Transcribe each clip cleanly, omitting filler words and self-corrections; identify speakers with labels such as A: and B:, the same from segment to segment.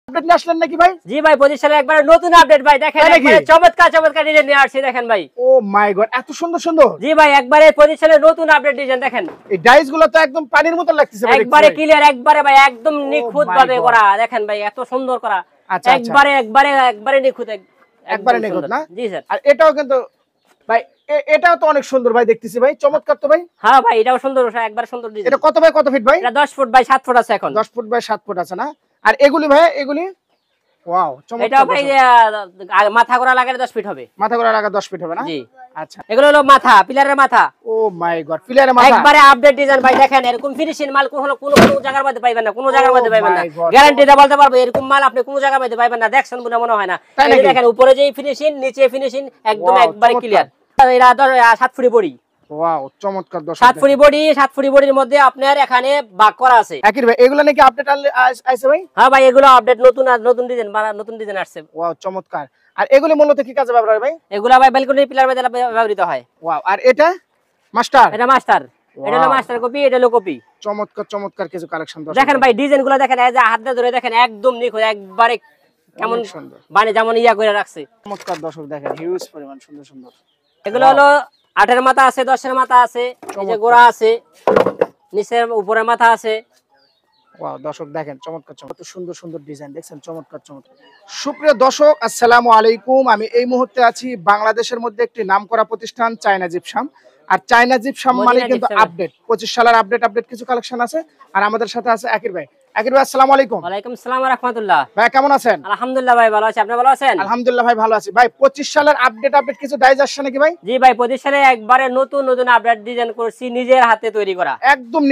A: Update নিয়ে আসলেন নাকি ভাই?
B: জি ভাই 25 সালে একবার নতুন আপডেট ভাই দেখেন একবারে চমৎকার চমৎকার ডিজাইন নিয়ে আসছি দেখেন ভাই।
A: ও মাই গড এত সুন্দর সুন্দর।
B: জি ভাই একবারে 25 সালে নতুন আপডেট ডিজাইন দেখেন।
A: এই ডাইস গুলো তো একদম পানির মতো লাগতেছে ভাই।
B: একবারে ক্লিয়ার একবারে ভাই একদম নিখুঁত ভাবে করা দেখেন ভাই এত সুন্দর করা। একবারে একবারে একবারে নিখুঁত
A: একবারে নিখুঁত না?
B: জি স্যার।
A: আর এটাও কিন্তু ভাই এটাও তো অনেক সুন্দর ভাই দেখতেছি ভাই চমৎকার তো ভাই।
B: হ্যাঁ ভাই এটাও সুন্দর একবারে সুন্দর ডিজাইন।
A: এটা কত বাই কত ফিট ভাই?
B: এটা 10 ফুট বাই 7 ফুট আছে এখন।
A: 10 ফুট বাই 7 ফুট আছে না? আর এগুলি ভাই এগুলি ওয়াও চমৎকার।
B: এটা ভাই মাথা করা লাগালে 10 ফিট হবে।
A: মাথা করা লাগা 10 ফিট হবে না?
B: জি
A: আচ্ছা
B: এগুলো হলো মাথা পিলারের মাথা।
A: ও মাই গড পিলারের মাথা
B: একবারে আপডেট ডিজাইন ভাই দেখেন এরকম ফিনিশিং মাল কোনো জায়গার মধ্যে পাইবেন না কোনো জায়গার মধ্যে পাইবেন না গ্যারান্টি দিয়ে বলতে পারবো এরকম মাল আপনি কোনো জায়গার মধ্যে পাইবেন না দেখছেন মনে হয় না। এই দেখেন উপরে যে ফিনিশিং নিচে ফিনিশিং একদম একবারে ক্লিয়ার। এরা 7 ফুট বডি।
A: ওয়াও চমৎকার দর্শক
B: 7 ফুট বডি 7 ফুট বডির মধ্যে আপনার এখানে ভাগ করা আছে।
A: একই ভাই এগুলা নাকি আপডেট আইছে ভাই?
B: হ্যাঁ ভাই এগুলো আপডেট নতুন ডিজাইন আসছে।
A: ওয়াও চমৎকার। আর এগুলি মূলত কি কাজে ব্যবহার হয় ভাই?
B: এগুলা ভাই ব্যালকনি পিলার মধ্যে ব্যবহৃত হয়।
A: ওয়াও আর এটা মাস্টার?
B: এটা মাস্টার। এটা হলো মাস্টার কপি এটা হলো কপি।
A: চমৎকার চমৎকার কিছু কালেকশন দর্শক
B: দেখেন ভাই ডিজাইনগুলো দেখেন এই যে হাত দিয়ে ধরে দেখেন একদম নিখুঁত একবারে কেমন সুন্দর মানে যেমন ইয়া করে রাখছে।
A: চমৎকার দর্শক দেখেন হিউজ পরিমাণ সুন্দর সুন্দর।
B: এগুলো হলো 8 এর মাথা আছে 10 এর মাথা আছে এই যে গোড়া আছে নিচে উপরে মাথা আছে।
A: ওয়াও দর্শক দেখেন চমৎকার চমৎকার সুন্দর সুন্দর ডিজাইন দেখছেন চমৎকার চমৎকার। সুপ্রিয় দর্শক আসসালামু আলাইকুম। আমি এই মুহূর্তে আছি বাংলাদেশের মধ্যে একটি নামকরা প্রতিষ্ঠান চায়না জিপসাম। আর চায়না জিপসাম মানে কিন্তু আপডেট 25 সালের আপডেট কিছু কালেকশন আছে। আর আমাদের সাথে আছে আকির ভাই। আকির ভাই আসসালামু আলাইকুম।
B: ওয়ালাইকুম আসসালাম ওয়া রাহমাতুল্লাহ।
A: ভাই কেমন আছেন?
B: আলহামদুলিল্লাহ ভাই ভালো আছি। আপনি ভালো আছেন?
A: আলহামদুলিল্লাহ ভাই ভালো আছি। ভাই 25 সালের আপডেট কিছু ডাইজ আসছে নাকি ভাই?
B: জি ভাই 25 সালে একবারে নতুন আপডেট ডিজাইন করছি নিজের হাতে তৈরি করা।
A: একদম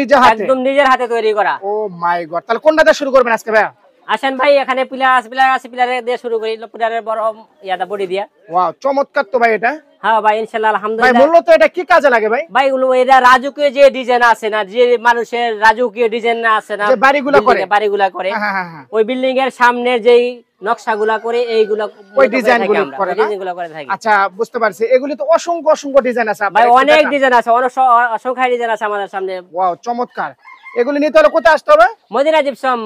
A: নিজের হাতে
B: তৈরি করা।
A: ও মাই গড তাহলে কোনটা দিয়ে শুরু করবেন আজকে ভাই?
B: আসেন ভাই এখানে পিলার আছে পিলারে দিয়ে শুরু করি পিলারের বড় ইয়াটা বডি দিয়া।
A: ওয়াও চমৎকার তো ভাই এটা।
B: হ্যাঁ ভাই ইনশাআল্লাহ আলহামদুলিল্লাহ।
A: ভাই মূলত এটা কি কাজে লাগে ভাই?
B: ভাই এটা রাজকীয় যে ডিজাইন আছে না যে মানুষের রাজকীয় ডিজাইন আছে না
A: যে বাড়িগুলা করে
B: হ্যাঁ ওই বিল্ডিং এর সামনে যেই নকশাগুলা করে এইগুলা
A: ওই ডিজাইনগুলো করে থাকি। আচ্ছা বুঝতে পারছি এগুলি তো অসংখ্য ডিজাইন আছে
B: ভাই অনেক ডিজাইন আছে অসংখ্য ডিজাইন আছে আমাদের সামনে।
A: ওয়াও চমৎকার। এগুলি নিতে হলে কোথায় আসতে হবে?
B: মদিনা জিপসাম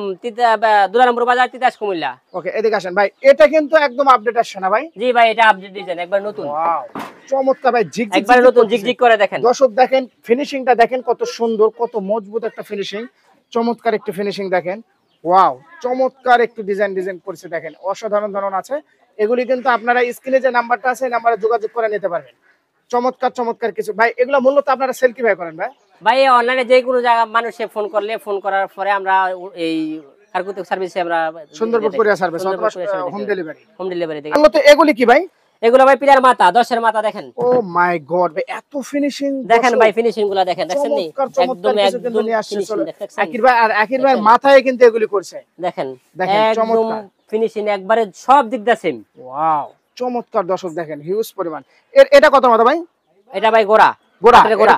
B: দুলারামপুর বাজার তিতাস কুমিল্লা।
A: ওকে এদিকে আসেন ভাই। এটা কিন্তু একদম আপডেট আসছে না ভাই?
B: জি ভাই এটা আপডেট ডিজাইন একবার নতুন।
A: ওয়াও চমৎকার ভাই
B: একবার নতুন জিগজিগ করে দেখেন।
A: দর্শক দেখেন ফিনিশিংটা দেখেন কত সুন্দর কত মজবুত একটা ফিনিশিং। চমৎকার একটা ফিনিশিং দেখেন। ওয়াও চমৎকার একটু ডিজাইন করছে দেখেন অসাধারণ ধরন আছে। এগুলি কিন্তু আপনারা স্ক্রিনে যে নাম্বারটা আছে এই নাম্বারে যোগাযোগ করে নিতে পারবেন। চমৎকার কিছু ভাই এগুলো মূলত আপনারা সেল কিভাবে করেন ভাই?
B: ভাই অনলাইনে যে কোনো জায়গা মানুষে ফোন করার পরে আমরা এই কার্গো সার্ভিসে আমরা
A: সুন্দরবন কুরিয়ার সার্ভিস অথবা হোম ডেলিভারি
B: থেকে।
A: মূলত এগুলি কি ভাই?
B: এগুলো ভাই পিলার মাথা 10 এর মাথা দেখেন।
A: ও মাই গড ভাই এত ফিনিশিং
B: দেখেন ভাই ফিনিশিং গুলো দেখেন দেখছেন নি একদম
A: নিয়ে আসছে। আকির ভাই আর আকির ভাই মাথায় কিন্তু এগুলি করছে
B: দেখেন চমৎকার ফিনিশিং একবারে সব দিক দিয়ে সেম।
A: ওয়াও চমৎকার দর্শক দেখেন হিউজ পরিমাণ। এটা কত মাথা ভাই?
B: এটা ভাই গোড়া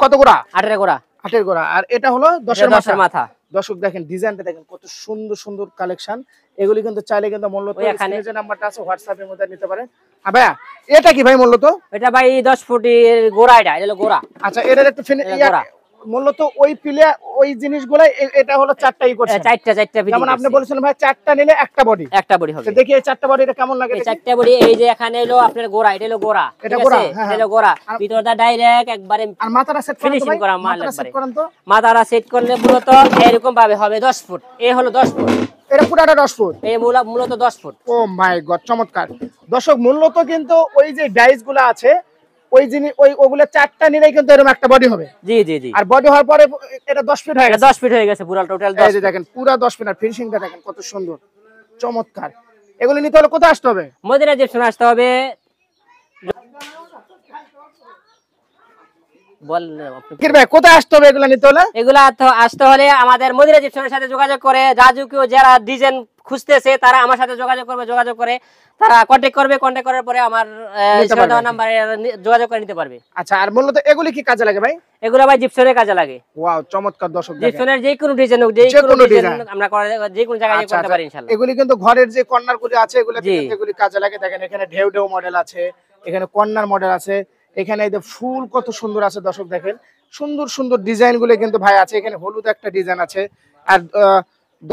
A: কত গোড়া?
B: 8 এর গোড়া।
A: আর এটা হলো 10 এর
B: মাথা।
A: দর্শক দেখেন ডিজাইনটা দেখেন কত সুন্দর কালেকশন। এগুলি কিন্তু চাইলে কিন্তু মূলত স্ক্রিনে যে নাম্বারটা আছে হোয়াটসঅ্যাপের মধ্যে নিতে পারেন। আর ভাই এটা কি ভাই মূলত?
B: এটা ভাই 10 ফুটের গোড়া এটা হলো গোড়া।
A: আচ্ছা এটার একটু মূলত ওই পিলে ওই জিনিসগুলো এটা হলো চারটাই করছে
B: চারটা
A: যেমন আপনি বলেছিলেন ভাই চারটা নিলে একটা বডি হবে। দেখি এই চারটা বডি এটা কেমন লাগে?
B: এই চারটা বডি এই যে এখানে হলো আপনার গোড়া এটা হলো গোড়া এটা হলো গোড়া ভিতরটা ডাইরেক্ট একবারে।
A: আর মাথাটা সেট
B: ফিনিশিং করা মাল একবারে মাথাটা সেট করলে মূলত এরকম ভাবে হবে 10 ফুট। এই হলো 10 ফুট
A: এটা পুরাটা 10 ফুট
B: এই মূলত 10 ফুট।
A: ও মাই গড চমৎকার দর্শক মূলত কিন্তু ওই যে ডাইসগুলো আছে ওই জিনিস ওগুলো চারটা নিলেই কিন্তু এরকম একটা বডি হবে।
B: জি
A: আর বডি হওয়ার পরে এটা 10 ফিট হয়ে গেছে।
B: 10 ফিট হয়ে গেছে পুরো টোটাল 10
A: এই দেখেন পুরো 10 ফিট। আর ফিনিশিংটা দেখেন কত সুন্দর চমৎকার। এগুলো নিতে হলে কোথায় আসতে হবে?
B: মদিনা জিপসাম আসতে হবে।
A: কোথায় আসতে হবে এগুলো নিতে হলে?
B: এগুলা আসতে হলে আমাদের মদিনা জিপসামের সাথে যোগাযোগ করে রাজকীয় যারা ডিজাইন খুঁজতেছে তারা আমার সাথে যোগাযোগ করে তারা কন্টাক্ট করবে। কন্টাক্ট করার পরে আমার নাম্বারে যোগাযোগ করে নিতে পারবে।
A: আচ্ছা আর মূলত এগুলি কি কাজে লাগে ভাই?
B: এগুলো ভাই জিপসামের কাজে লাগে।
A: ওয়াও চমৎকার দর্শক দেখেন
B: জিপসামের যে কোনো ডিজাইন আমরা যে কোনো জায়গায় করতে পারি ইনশাআল্লাহ।
A: এগুলি কিন্তু ঘরের যে কর্নারগুলি আছে এগুলি কাজে লাগে। দেখেন এখানে ঢেউ মডেল আছে, এখানে কর্নার মডেল আছে, এখানে এই যে ফুল কত সুন্দর আছে দর্শক দেখেন সুন্দর ডিজাইন গুলো কিন্তু ভাই আছে। এখানে হলুদ একটা ডিজাইন আছে আর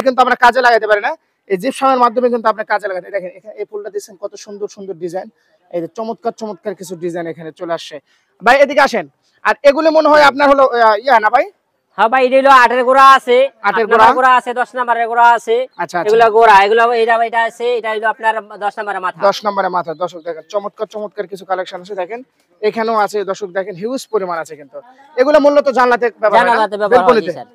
A: কিন্তু আমরা কাজে লাগাইতে পারি না। এই জিপসামের মাধ্যমে কিন্তু আপনি কাজে লাগাতে দেখেন এখানে এই ফুলটা দিচ্ছেন কত সুন্দর সুন্দর ডিজাইন এই যে চমৎকার চমৎকার কিছু ডিজাইন এখানে চলে আসছে ভাই এদিকে আসেন আর এগুলো মনে হয় আপনার হলো ইয়া না ভাই
B: হ্যাঁ ভাই এটা হলো 8 এর গোড়া আছে
A: 8 এর
B: 8 গোড়া আছে 10 নম্বরের গোড়া আছে
A: আচ্ছা
B: এগুলা গোড়া এগুলা এটা আছে এটা হলো আপনার 10 নম্বরের মাথা
A: 10 নম্বরের মাথা দর্শক দেখেন চমৎকার চমৎকার কিছু কালেকশন আছে দেখেন এখানেও আছে দর্শক দেখেন হিউজ পরিমাণ আছে কিন্তু এগুলো মূলত জানলাতে ব্যবহার হয়
B: জানালাতে ব্যবহার হয় স্যার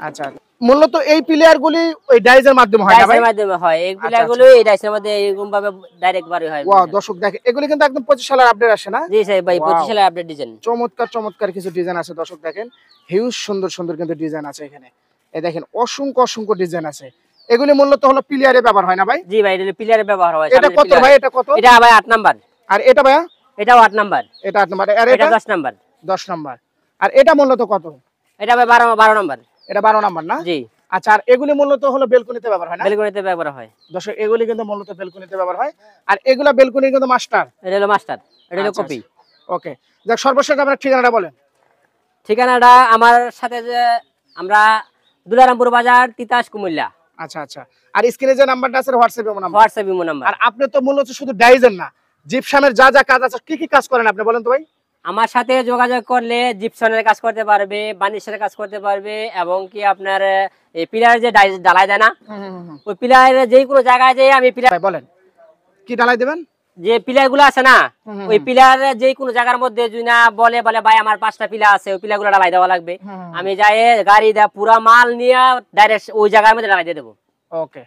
A: আচ্ছা মূলত এই প্লেয়ার গুলি ওই ডাইজের মাধ্যমে হয় না ভাই
B: ডাইসের মাধ্যমে হয় এই প্লেয়ারগুলো এই ডাইসের মধ্যে এরকম ভাবে ডাইরেক্ট বাড়ি হয়
A: ওয়াও দর্শক দেখেন এগুলি কিন্তু একদম 25 সালের আপডেট আসে না
B: জি স্যার ভাই 25 সালের আপডেট ডিজাইন
A: চমৎকার চমৎকার কিছু ডিজাইন আছে দর্শক দেখেন হিউজ সুন্দর সুন্দর কিন্তু ডিজাইন আছে এখানে এই দেখেন অসংখ্য অসংখ্য ডিজাইন আছে এগুলি মূলত হলো প্লেয়ারে ব্যবহার হয় না ভাই
B: জি ভাই এটা প্লেয়ারে ব্যবহার হয়
A: এটা কত ভাই এটা কত
B: এটা ভাই 8 নাম্বার
A: আর এটা ভাই
B: এটাও 8 নাম্বার
A: এটা 8 নাম্বার আর
B: এটা
A: এটা
B: 10 নাম্বার
A: 10 নাম্বার আর এটা মূলত কত
B: এটা ভাই 12 নাম্বার
A: এটা 12 নাম্বার না
B: জি
A: আচ্ছা আর এগুলি মূলত হলো বেলকনিতে ব্যবহার হয় না
B: বেলকনিতে ব্যবহার হয়
A: দর্শক এগুলি কিন্তু মূলত বেলকনিতে ব্যবহার হয় আর এগুলা বেলকনি কিন্তু মাস্টার
B: এটা হলো মাস্টার এটা হলো কপি
A: ওকে যাক সর্বশেষ আপনার ঠিকানাটা বলেন
B: ঠিকানাটা আমার সাথে যে আমরা দুলারামপুর বাজার তিতাস কুমিল্লা
A: আচ্ছা আচ্ছা আর স্ক্রিনে যে নাম্বারটা আছে হোয়াটসঅ্যাপে নাম্বার
B: হোয়াটসঅ্যাপ ইমো নাম্বার
A: আর আপনি তো মূলত শুধু ডাইজেন না জিপসামের যা যা কাজ আছে কি কি কাজ করেন আপনি বলেন তো ভাই
B: আমার সাথে যোগাযোগ করলে জিপসনের কাজ করতে পারবে বানিশের কাজ করতে পারবে এবং কি আপনার এই পিলার যে ঢালাই দেয় না ওই পিলারের যে কোনো জায়গায় যে আমি পিলার
A: ভাই বলেন কি ঢালাই দিবেন
B: যে পিলার গুলো আছে না ওই পিলার যে কোনো জায়গার মধ্যে যদি না বলে বলে ভাই আমার 5টা পিলার আছে ওই পিলার গুলো ঢালাই দেওয়া লাগবে আমি যাই গাড়ি পুরা মাল নিয়ে ডাইরেক্ট ওই জায়গার মধ্যে ঢালাই দিয়ে দেবো
A: ওকে